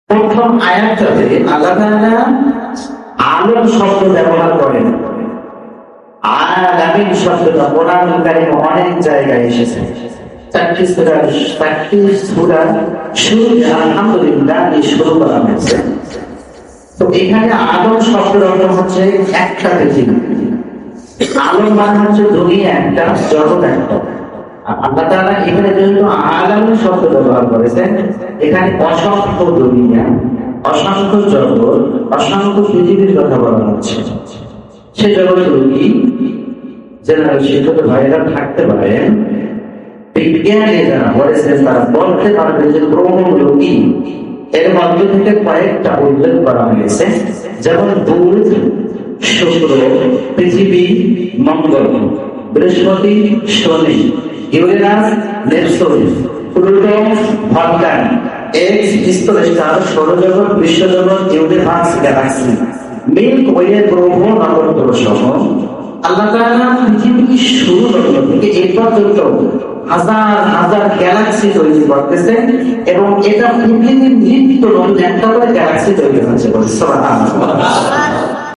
প্রথম আয়াতটাতে আল্লাহ তাআলা আলম শব্দ ব্যবহার করেন। আলামিন শব্দটা কোরআনুল কারীমে অনেক জায়গায় এসেছে। চারটি সূরা শুরু আলহামদুলিল্লাহ দিয়ে শুরু করা হয়েছে। তো এখানে আলম শব্দের অর্থ হচ্ছে একটা পৃথিবী। আলম মানে হচ্ছে দুনিয়া একটা, জগৎ একটা। আল্লাহ তাআলা এখানে যেহেতু আলাম শব্দ ব্যবহার করেছেন, এখানে অসংখ্য দুনিয়া, অসংখ্য জগৎ, অসংখ্য পৃথিবীর কথা বলা হচ্ছে। সে জগৎগুলো কি যেন শিক্ষিত ভাইরা থাকতে পারেন, বিজ্ঞানী যারা বলেছেন তারা বলতে পারবে যে গ্রহগুলো কি। এর মধ্যে থেকে কয়েকটা উল্লেখ করা হয়েছে, যেমন বুধ, শুক্র, পৃথিবী, মঙ্গল, বৃহস্পতি, শনি, Uranus, Neptune, Pluto, Vulcan, X স্তরস্টার, সৌরজগৎ, বিশ্বজগৎ, ইউনিভার্স, গ্যালাক্সি, মিল্ক ওয়ে গ্রহ, নক্ষত্র সহ আল্লাহ তাআলা পৃথিবীর শুরু লগ্ন থেকে এ পর্যন্ত হাজার হাজার গ্যালাক্সি তৈরি করতেছেন, এবং এটা পৃথিবীর নিত্য নতুন একটা করে গ্যালাক্সি তৈরি হচ্ছে। সুবহানাল্লাহ।